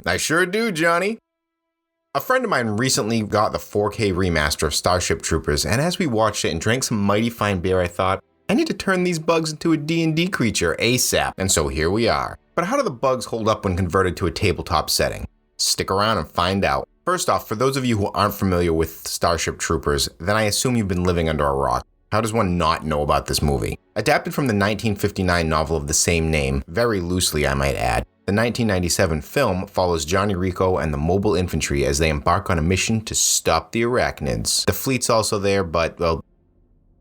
I sure do, Johnny. A friend of mine recently got the 4K remaster of Starship Troopers, and as we watched it and drank some mighty fine beer, I thought, I need to turn these bugs into a D&D creature ASAP, and so here we are. But how do the bugs hold up when converted to a tabletop setting? Stick around and find out. First off, for those of you who aren't familiar with Starship Troopers, then I assume you've been living under a rock. How does one not know about this movie? Adapted from the 1959 novel of the same name, very loosely I might add, the 1997 film follows Johnny Rico and the mobile infantry as they embark on a mission to stop the Arachnids. The fleet's also there, but, well,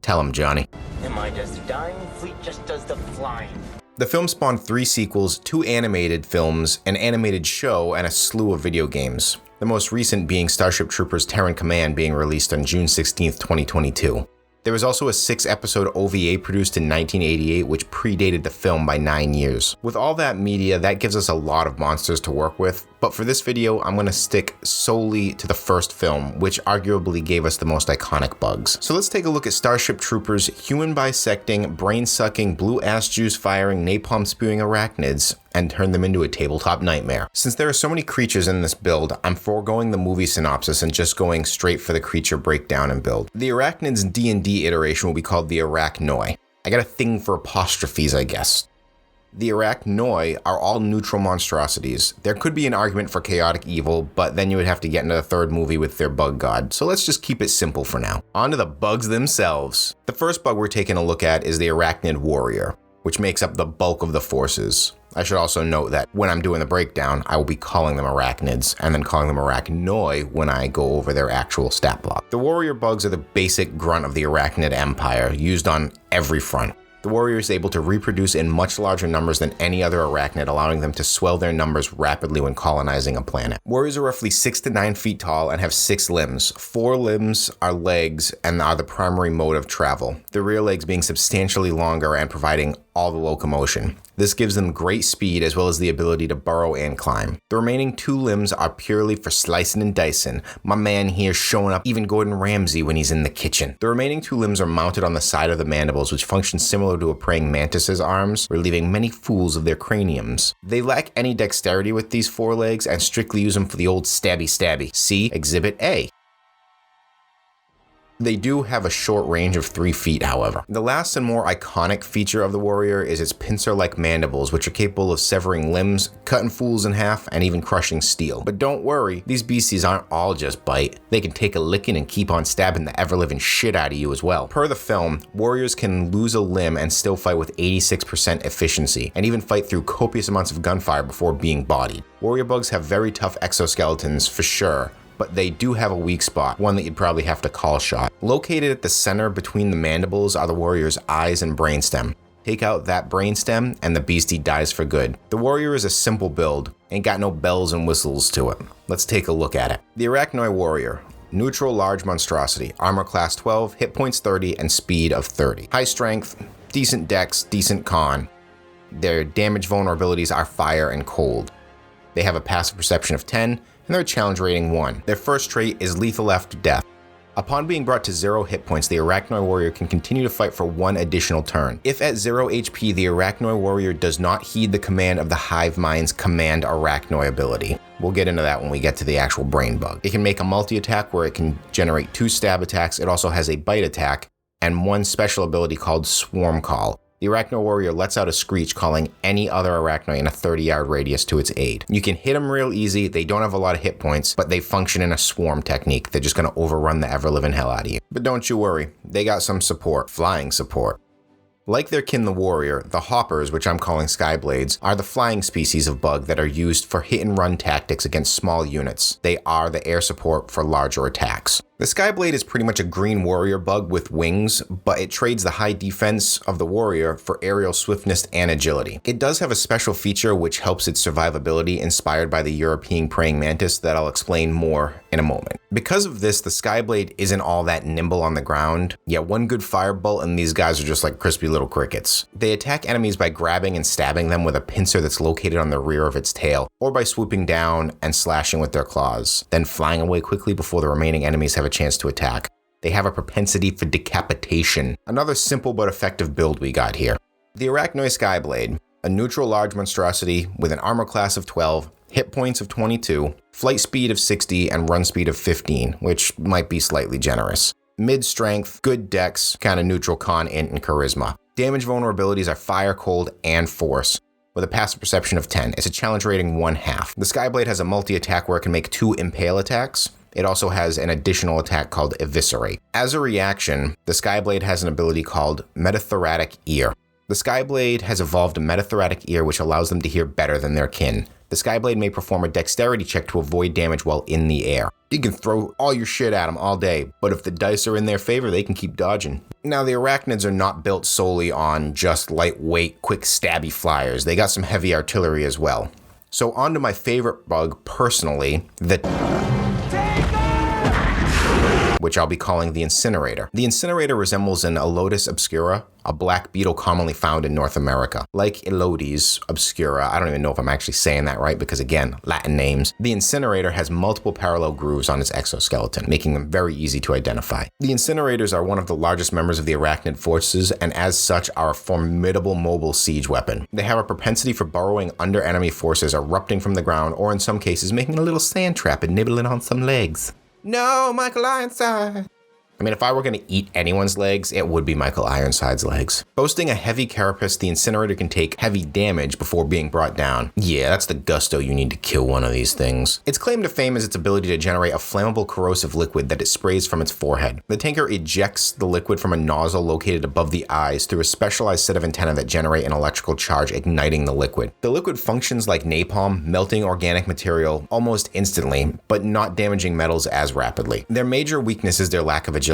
tell them, Johnny. Am I just dying? Fleet just does the flying. The film spawned 3 sequels, 2 animated films, an animated show, and a slew of video games. The most recent being Starship Troopers Terran Command being released on June 16, 2022. There was also a 6-episode OVA produced in 1988 which predated the film by 9 years. With all that media, that gives us a lot of monsters to work with, but for this video, I'm going to stick solely to the first film, which arguably gave us the most iconic bugs. So let's take a look at Starship Troopers' human bisecting, brain-sucking, blue-ass juice-firing, napalm-spewing arachnids, and turn them into a tabletop nightmare. Since there are so many creatures in this build, I'm foregoing the movie synopsis and just going straight for the creature breakdown and build. The Arachnids D&D iteration will be called the Arachnoi. I got a thing for apostrophes, I guess. The Arachnoi are all neutral monstrosities. There could be an argument for chaotic evil, but then you would have to get into the third movie with their bug god, so let's just keep it simple for now. On to the bugs themselves. The first bug we're taking a look at is the Arachnid Warrior, which makes up the bulk of the forces. I should also note that when I'm doing the breakdown, I will be calling them Arachnids, and then calling them Arachnoi when I go over their actual stat block. The warrior bugs are the basic grunt of the Arachnid Empire, used on every front. The warrior is able to reproduce in much larger numbers than any other arachnid, allowing them to swell their numbers rapidly when colonizing a planet. Warriors are roughly 6 to 9 feet tall and have 6 limbs. 4 limbs are legs and are the primary mode of travel, the rear legs being substantially longer and providing all the locomotion. This gives them great speed as well as the ability to burrow and climb. The remaining 2 limbs are purely for slicing and dicing. My man here showing up even Gordon Ramsay when he's in the kitchen. The remaining 2 limbs are mounted on the side of the mandibles, which function similar to a praying mantis's arms, relieving many fools of their craniums. They lack any dexterity with these 4 legs and strictly use them for the old stabby stabby. See Exhibit A. They do have a short range of 3 feet, however. The last and more iconic feature of the warrior is its pincer-like mandibles, which are capable of severing limbs, cutting fools in half, and even crushing steel. But don't worry, these beasties aren't all just bite. They can take a licking and keep on stabbing the ever-living shit out of you as well. Per the film, warriors can lose a limb and still fight with 86% efficiency, and even fight through copious amounts of gunfire before being bodied. Warrior bugs have very tough exoskeletons, for sure, but they do have a weak spot, one that you'd probably have to call shot. Located at the center between the mandibles are the warrior's eyes and brainstem. Take out that brainstem and the beastie dies for good. The warrior is a simple build, ain't got no bells and whistles to it. Let's take a look at it. The Arachnoi Warrior. Neutral large monstrosity, armor class 12, hit points 30, and speed of 30. High strength, decent dex, decent con. Their damage vulnerabilities are fire and cold. They have a passive perception of 10, and their challenge rating 1. Their first trait is lethal after death. Upon being brought to 0 hit points, the Arachnoi Warrior can continue to fight for 1 additional turn. If at 0 HP, the Arachnoi Warrior does not heed the command of the Hive Mind's Command Arachnoi ability. We'll get into that when we get to the actual brain bug. It can make a multi-attack where it can generate 2 stab attacks. It also has a bite attack and 1 special ability called Swarm Call. The Arachnoi Warrior lets out a screech calling any other Arachnoi in a 30-yard radius to its aid. You can hit them real easy, they don't have a lot of hit points, but they function in a swarm technique. They're just going to overrun the ever-living hell out of you. But don't you worry, they got some support, flying support. Like their kin the warrior, the hoppers, which I'm calling skyblades, are the flying species of bug that are used for hit-and-run tactics against small units. They are the air support for larger attacks. The Skyblade is pretty much a green warrior bug with wings, but it trades the high defense of the warrior for aerial swiftness and agility. It does have a special feature which helps its survivability, inspired by the European praying mantis that I'll explain more in a moment. Because of this, the Skyblade isn't all that nimble on the ground. Yeah, one good firebolt and these guys are just like crispy little crickets. They attack enemies by grabbing and stabbing them with a pincer that's located on the rear of its tail, or by swooping down and slashing with their claws, then flying away quickly before the remaining enemies have a chance to attack. They have a propensity for decapitation. Another simple but effective build we got here. The Arachnoi Skyblade, a neutral large monstrosity with an armor class of 12, hit points of 22, flight speed of 60, and run speed of 15, which might be slightly generous. Mid-strength, good dex, kind of neutral con, int, and charisma. Damage vulnerabilities are fire, cold, and force, with a passive perception of 10. It's a challenge rating 1/2. The Skyblade has a multi-attack where it can make 2 impale attacks. It also has an additional attack called Eviscerate. As a reaction, the Skyblade has an ability called Metathoratic Ear. The Skyblade has evolved a Metathoratic Ear which allows them to hear better than their kin. The Skyblade may perform a dexterity check to avoid damage while in the air. You can throw all your shit at them all day, but if the dice are in their favor, they can keep dodging. Now, the Arachnids are not built solely on just lightweight, quick stabby flyers. They got some heavy artillery as well. So on to my favorite bug personally, which I'll be calling the Incinerator. The Incinerator resembles an Elotus obscura, a black beetle commonly found in North America. Like Elotes obscura, I don't even know if I'm actually saying that right because again, Latin names. The Incinerator has multiple parallel grooves on its exoskeleton, making them very easy to identify. The Incinerators are one of the largest members of the Arachnid forces and as such are a formidable mobile siege weapon. They have a propensity for burrowing under enemy forces, erupting from the ground, or in some cases making a little sand trap and nibbling on some legs. No, Michael Ironside. I mean, if I were going to eat anyone's legs, it would be Michael Ironside's legs. Boasting a heavy carapace, the Incinerator can take heavy damage before being brought down. Yeah, that's the gusto you need to kill one of these things. Its claim to fame is its ability to generate a flammable corrosive liquid that it sprays from its forehead. The tanker ejects the liquid from a nozzle located above the eyes through a specialized set of antennae that generate an electrical charge igniting the liquid. The liquid functions like napalm, melting organic material almost instantly, but not damaging metals as rapidly. Their major weakness is their lack of agility.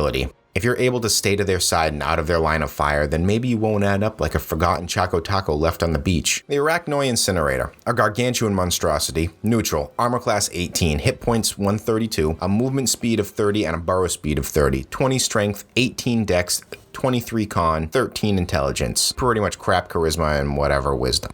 If you're able to stay to their side and out of their line of fire, then maybe you won't end up like a forgotten Choco Taco left on the beach. The Arachnoi Incinerator, a gargantuan monstrosity, neutral, armor class 18, hit points 132, a movement speed of 30 and a burrow speed of 30, 20 strength, 18 dex, 23 con, 13 intelligence, pretty much crap charisma and whatever wisdom.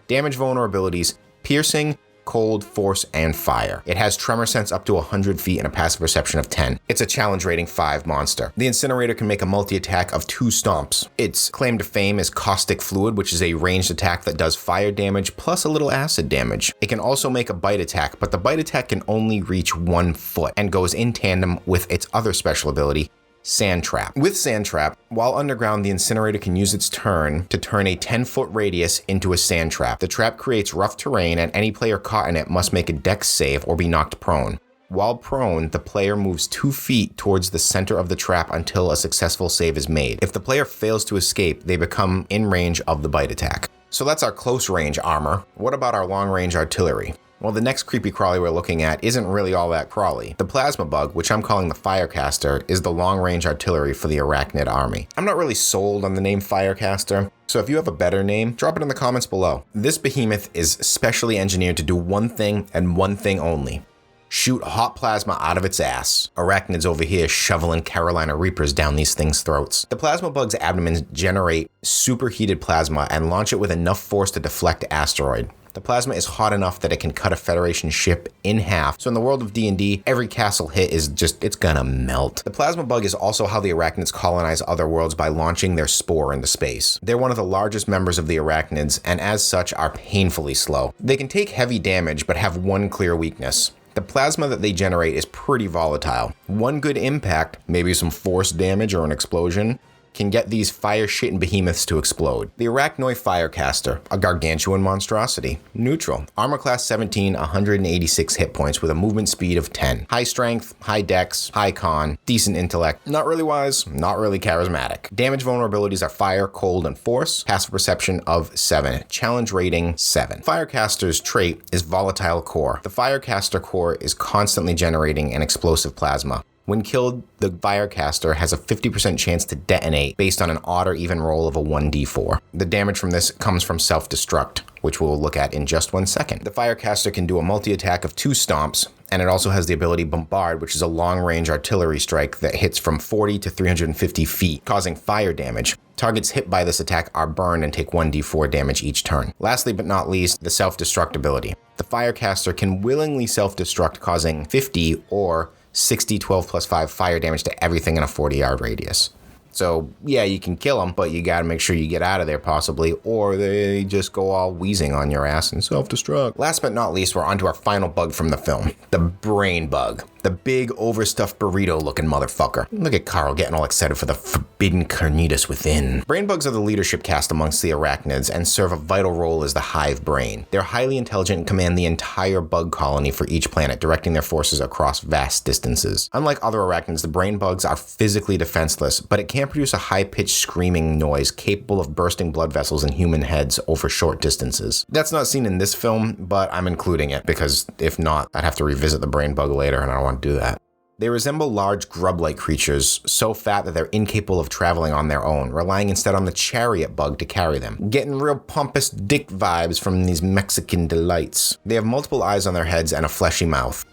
Damage vulnerabilities, piercing, cold, force, and fire. It has tremor sense up to 100 feet and a passive perception of 10. It's a challenge rating 5 monster. The Incinerator can make a multi-attack of 2 stomps. Its claim to fame is Caustic Fluid, which is a ranged attack that does fire damage plus a little acid damage. It can also make a bite attack, but the bite attack can only reach 1 foot and goes in tandem with its other special ability, Sand Trap. With Sand Trap, while underground, the Incinerator can use its turn to turn a 10-foot radius into a sand trap. The trap creates rough terrain, and any player caught in it must make a dex save or be knocked prone. While prone, the player moves 2 feet towards the center of the trap until a successful save is made. If the player fails to escape, they become in range of the bite attack. So that's our close range armor. What about our long range artillery? Well, the next creepy crawly we're looking at isn't really all that crawly. The plasma bug, which I'm calling the Firecaster, is the long-range artillery for the Arachnid army. I'm not really sold on the name Firecaster, so if you have a better name, drop it in the comments below. This behemoth is specially engineered to do one thing and one thing only: shoot hot plasma out of its ass. Arachnids over here shoveling Carolina Reapers down these things' throats. The plasma bug's abdomens generate superheated plasma and launch it with enough force to deflect asteroid. The plasma is hot enough that it can cut a Federation ship in half, so in the world of D&D, every castle hit is just, it's gonna melt. The plasma bug is also how the Arachnids colonize other worlds by launching their spore into space. They're one of the largest members of the Arachnids, and as such are painfully slow. They can take heavy damage, but have one clear weakness. The plasma that they generate is pretty volatile. One good impact, maybe some force damage or an explosion, can get these fire-shitting behemoths to explode. The Arachnoi Firecaster, a gargantuan monstrosity. Neutral. Armor class 17, 186 hit points with a movement speed of 10. High strength, high dex, high con, decent intellect. Not really wise, not really charismatic. Damage vulnerabilities are fire, cold, and force. Passive perception of 7. Challenge rating 7. Firecaster's trait is volatile core. The Firecaster core is constantly generating an explosive plasma. When killed, the Firecaster has a 50% chance to detonate based on an odd or even roll of a 1d4. The damage from this comes from self-destruct, which we'll look at in just 1 second. The Firecaster can do a multi-attack of 2 stomps, and it also has the ability Bombard, which is a long-range artillery strike that hits from 40 to 350 feet, causing fire damage. Targets hit by this attack are burned and take 1d4 damage each turn. Lastly but not least, the self-destruct ability. The Firecaster can willingly self-destruct, causing 50 or 60 12 plus 5 fire damage to everything in a 40-yard radius. So yeah, you can kill them, but you gotta make sure you get out of there possibly, or they just go all wheezing on your ass and self-destruct. Last but not least, we're onto our final bug from the film, the brain bug. The big overstuffed burrito looking motherfucker. Look at Carl getting all excited for the forbidden carnitas within. Brain bugs are the leadership caste amongst the arachnids and serve a vital role as the hive brain. They're highly intelligent and command the entire bug colony for each planet, directing their forces across vast distances. Unlike other arachnids, the brain bugs are physically defenseless, but it can produce a high-pitched screaming noise capable of bursting blood vessels in human heads over short distances. That's not seen in this film, but I'm including it because if not, I'd have to revisit the brain bug later and I don't want to do that. They resemble large grub-like creatures, so fat that they're incapable of traveling on their own, relying instead on the chariot bug to carry them. Getting real pompous dick vibes from these Mexican delights. They have multiple eyes on their heads and a fleshy mouth.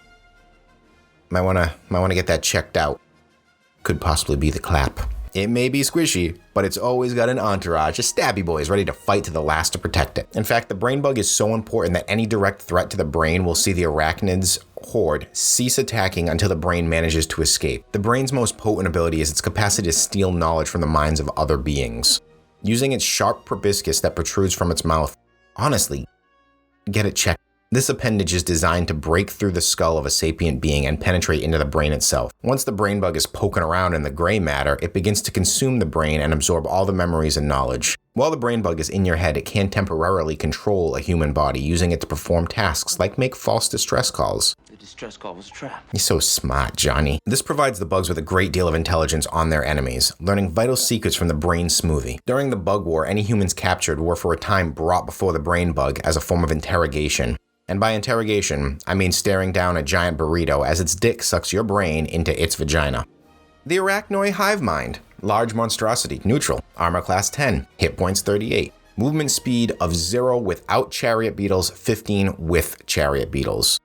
Might wanna get that checked out. Could possibly be the clap. It may be squishy, but it's always got an entourage of stabby boys ready to fight to the last to protect it. In fact, the brain bug is so important that any direct threat to the brain will see the arachnids horde cease attacking until the brain manages to escape. The brain's most potent ability is its capacity to steal knowledge from the minds of other beings. Using its sharp proboscis that protrudes from its mouth, honestly, get it checked. This appendage is designed to break through the skull of a sapient being and penetrate into the brain itself. Once the brain bug is poking around in the gray matter, it begins to consume the brain and absorb all the memories and knowledge. While the brain bug is in your head, it can temporarily control a human body, using it to perform tasks like make false distress calls. The distress call was a trap. You're so smart, Johnny. This provides the bugs with a great deal of intelligence on their enemies, learning vital secrets from the brain smoothie. During the bug war, any humans captured were for a time brought before the brain bug as a form of interrogation. And by interrogation, I mean staring down a giant burrito as its dick sucks your brain into its vagina. The Arachnoid hive mind. Large monstrosity, neutral, armor class 10, hit points 38. Movement speed of 0 without chariot beetles, 15 with chariot beetles.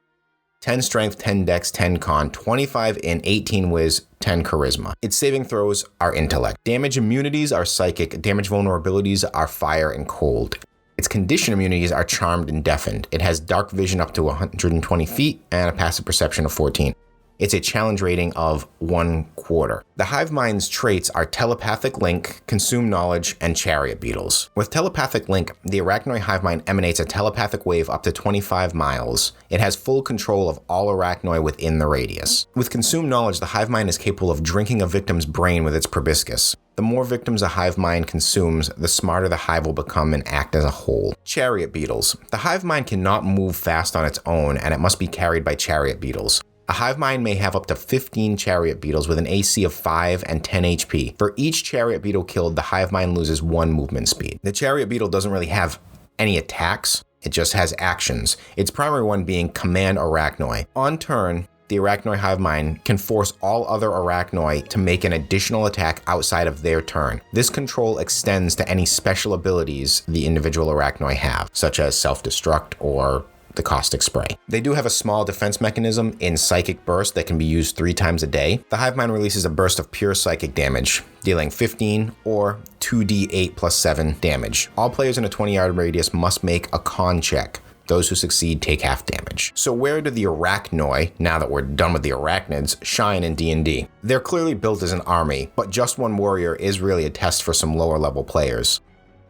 10 strength, 10 dex, 10 con, 25 in, 18 whiz, 10 charisma. Its saving throws are intellect. Damage immunities are psychic, damage vulnerabilities are fire and cold. Its condition immunities are charmed and deafened. It has dark vision up to 120 feet and a passive perception of 14. It's a challenge rating of 1/4. The hive mind's traits are telepathic link, consume knowledge, and chariot beetles. With telepathic link, the arachnoid hive mind emanates a telepathic wave up to 25 miles. It has full control of all arachnoi within the radius. With consume knowledge, the hive mind is capable of drinking a victim's brain with its proboscis. The more victims a hive mind consumes, the smarter the hive will become and act as a whole. Chariot beetles. The hive mind cannot move fast on its own, and it must be carried by chariot beetles. A hive mind may have up to 15 chariot beetles with an AC of 5 and 10 HP. For each chariot beetle killed, the hive mind loses 1 movement speed. The chariot beetle doesn't really have any attacks, it just has actions. Its primary one being command arachnoi. On turn, the arachnoid hive mind can force all other arachnoi to make an additional attack outside of their turn. This control extends to any special abilities the individual arachnoi have, such as self-destruct or the caustic spray. They do have a small defense mechanism in Psychic Burst that can be used 3 times a day. The hive mind releases a burst of pure psychic damage, dealing 15 or 2d8 plus 7 damage. All players in a 20-yard radius must make a con check. Those who succeed take half damage. So where do the arachnoi, now that we're done with the arachnids, shine in D&D? They're clearly built as an army, but just one warrior is really a test for some lower level players.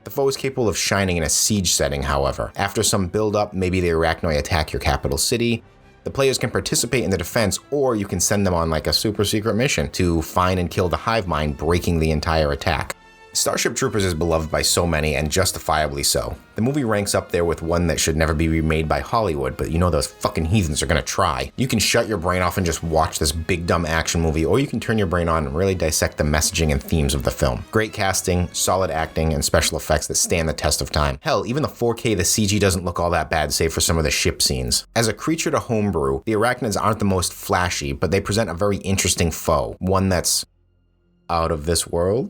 The foe is capable of shining in a siege setting, however. After some build-up, maybe the arachnoi attack your capital city. The players can participate in the defense, or you can send them on like a super secret mission to find and kill the hive mind, breaking the entire attack. Starship Troopers is beloved by so many, and justifiably so. The movie ranks up there with one that should never be remade by Hollywood, but you know those fucking heathens are gonna try. You can shut your brain off and just watch this big dumb action movie, or you can turn your brain on and really dissect the messaging and themes of the film. Great casting, solid acting, and special effects that stand the test of time. Hell, even the 4K, the CG doesn't look all that bad, save for some of the ship scenes. As a creature to homebrew, the arachnids aren't the most flashy, but they present a very interesting foe, one that's out of this world.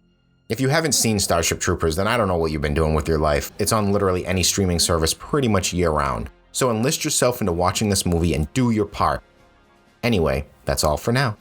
If you haven't seen Starship Troopers, then I don't know what you've been doing with your life. It's on literally any streaming service pretty much year-round. So enlist yourself into watching this movie and do your part. Anyway, that's all for now.